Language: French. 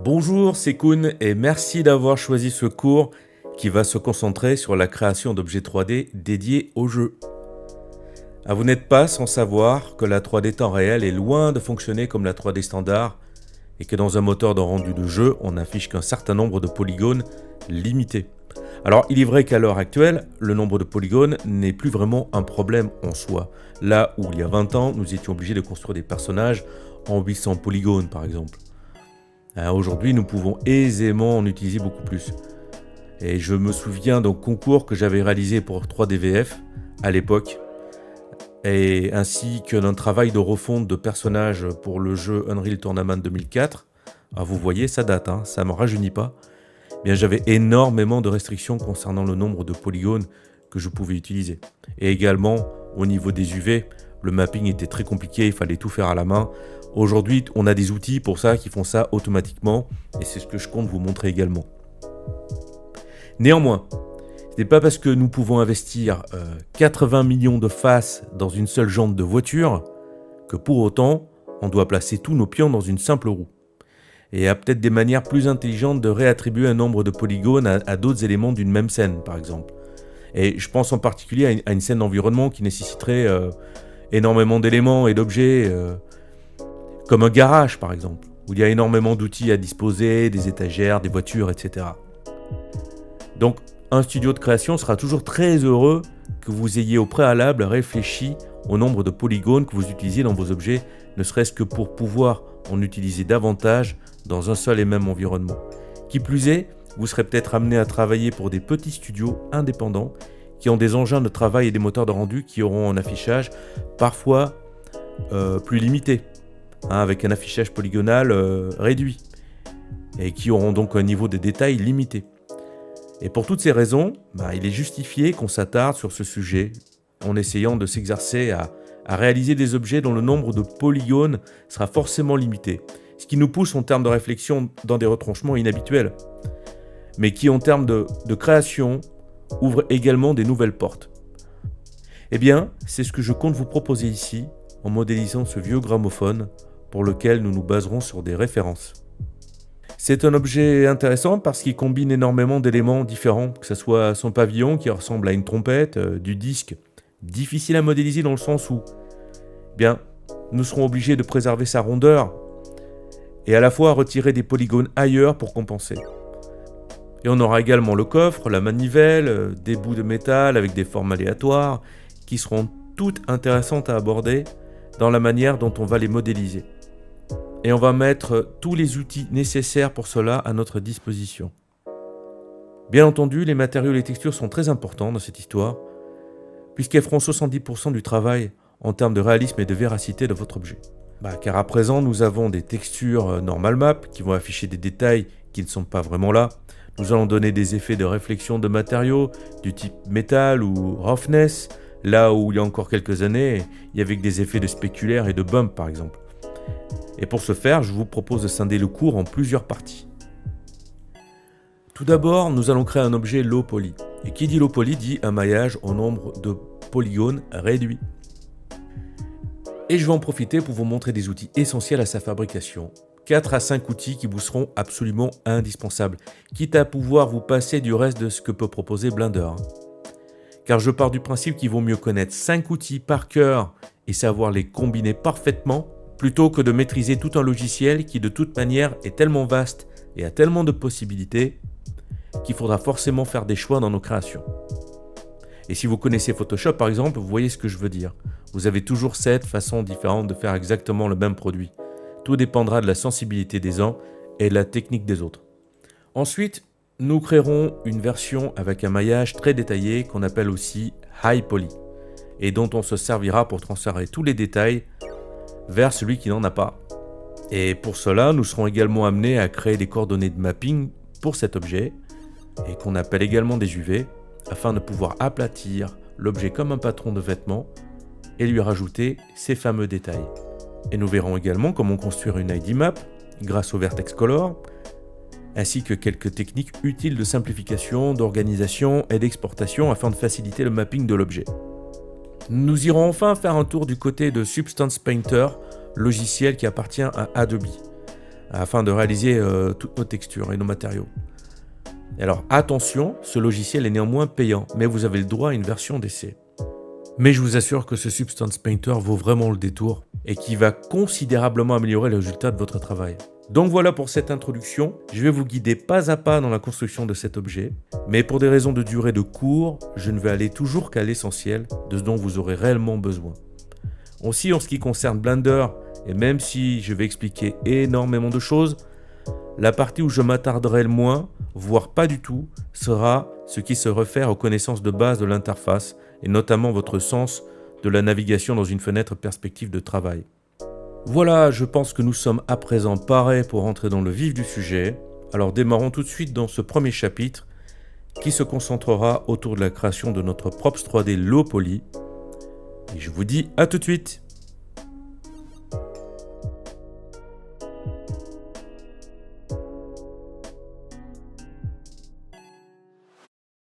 Bonjour, c'est Koun et merci d'avoir choisi ce cours qui va se concentrer sur la création d'objets 3D dédiés au jeu. Ah, vous n'êtes pas sans savoir que la 3D temps réel est loin de fonctionner comme la 3D standard et que dans un moteur de rendu de jeu, on n'affiche qu'un certain nombre de polygones limités. Alors, il est vrai qu'à l'heure actuelle, le nombre de polygones n'est plus vraiment un problème en soi. Là où il y a 20 ans, nous étions obligés de construire des personnages en 800 polygones par exemple. Aujourd'hui, nous pouvons aisément en utiliser beaucoup plus. Et je me souviens d'un concours que j'avais réalisé pour 3DVF à l'époque, et ainsi que d'un travail de refonte de personnages pour le jeu Unreal Tournament 2004. Ah, vous voyez, ça date, ça ne me rajeunit pas. Bien, j'avais énormément de restrictions concernant le nombre de polygones que je pouvais utiliser. Et également, au niveau des UV, le mapping était très compliqué, il fallait tout faire à la main. Aujourd'hui, on a des outils pour ça qui font ça automatiquement, et c'est ce que je compte vous montrer également. Néanmoins, ce n'est pas parce que nous pouvons investir 80 millions de faces dans une seule jante de voiture que pour autant, on doit placer tous nos pions dans une simple roue. Et il y a peut-être des manières plus intelligentes de réattribuer un nombre de polygones à d'autres éléments d'une même scène, par exemple. Et je pense en particulier à une scène d'environnement qui nécessiterait énormément d'éléments et d'objets, comme un garage par exemple, où il y a énormément d'outils à disposer, des étagères, des voitures, etc. Donc un studio de création sera toujours très heureux que vous ayez au préalable réfléchi au nombre de polygones que vous utilisez dans vos objets, ne serait-ce que pour pouvoir en utiliser davantage dans un seul et même environnement. Qui plus est, vous serez peut-être amené à travailler pour des petits studios indépendants qui ont des engins de travail et des moteurs de rendu qui auront un affichage parfois plus limité, avec un affichage polygonal réduit et qui auront donc un niveau de détail limité. Et pour toutes ces raisons, il est justifié qu'on s'attarde sur ce sujet en essayant de s'exercer à réaliser des objets dont le nombre de polygones sera forcément limité, ce qui nous pousse en termes de réflexion dans des retranchements inhabituels, mais qui en termes de création ouvre également des nouvelles portes. Eh bien, c'est ce que je compte vous proposer ici en modélisant ce vieux gramophone pour lequel nous nous baserons sur des références. C'est un objet intéressant parce qu'il combine énormément d'éléments différents, que ce soit son pavillon qui ressemble à une trompette, du disque, difficile à modéliser dans le sens où nous serons obligés de préserver sa rondeur et à la fois retirer des polygones ailleurs pour compenser. Et on aura également le coffre, la manivelle, des bouts de métal avec des formes aléatoires qui seront toutes intéressantes à aborder dans la manière dont on va les modéliser. Et on va mettre tous les outils nécessaires pour cela à notre disposition. Bien entendu, les matériaux et les textures sont très importants dans cette histoire, puisqu'elles feront 70% du travail en termes de réalisme et de véracité de votre objet. Car à présent, nous avons des textures normal map qui vont afficher des détails qui ne sont pas vraiment là. Nous allons donner des effets de réflexion de matériaux du type métal ou roughness, là où il y a encore quelques années, il y avait des effets de spéculaire et de bump par exemple. Et pour ce faire, je vous propose de scinder le cours en plusieurs parties. Tout d'abord, nous allons créer un objet low poly. Et qui dit low poly dit un maillage au nombre de polygones réduit. Et je vais en profiter pour vous montrer des outils essentiels à sa fabrication. 4 à 5 outils qui vous seront absolument indispensables, quitte à pouvoir vous passer du reste de ce que peut proposer Blender. Car je pars du principe qu'il vaut mieux connaître 5 outils par cœur et savoir les combiner parfaitement, plutôt que de maîtriser tout un logiciel qui de toute manière est tellement vaste et a tellement de possibilités qu'il faudra forcément faire des choix dans nos créations. Et si vous connaissez Photoshop par exemple, vous voyez ce que je veux dire. Vous avez toujours 7 façons différentes de faire exactement le même produit. Tout dépendra de la sensibilité des uns et de la technique des autres. Ensuite, nous créerons une version avec un maillage très détaillé qu'on appelle aussi High Poly et dont on se servira pour transférer tous les détails vers celui qui n'en a pas. Et pour cela, nous serons également amenés à créer des coordonnées de mapping pour cet objet et qu'on appelle également des UV afin de pouvoir aplatir l'objet comme un patron de vêtements et lui rajouter ces fameux détails. Et nous verrons également comment construire une ID map grâce au Vertex Color ainsi que quelques techniques utiles de simplification, d'organisation et d'exportation afin de faciliter le mapping de l'objet. Nous irons enfin faire un tour du côté de Substance Painter, logiciel qui appartient à Adobe. afin de réaliser toutes nos textures et nos matériaux. Et alors attention, ce logiciel est néanmoins payant, mais vous avez le droit à une version d'essai. Mais je vous assure que ce Substance Painter vaut vraiment le détour et qui va considérablement améliorer le résultat de votre travail. Donc voilà pour cette introduction, je vais vous guider pas à pas dans la construction de cet objet, mais pour des raisons de durée de cours, je ne vais aller toujours qu'à l'essentiel de ce dont vous aurez réellement besoin. Aussi en ce qui concerne Blender, et même si je vais expliquer énormément de choses, la partie où je m'attarderai le moins, voire pas du tout, sera ce qui se réfère aux connaissances de base de l'interface, et notamment votre sens de la navigation dans une fenêtre perspective de travail. Voilà, je pense que nous sommes à présent parés pour entrer dans le vif du sujet. Alors démarrons tout de suite dans ce premier chapitre qui se concentrera autour de la création de notre Props 3D Low Poly. Et je vous dis à tout de suite.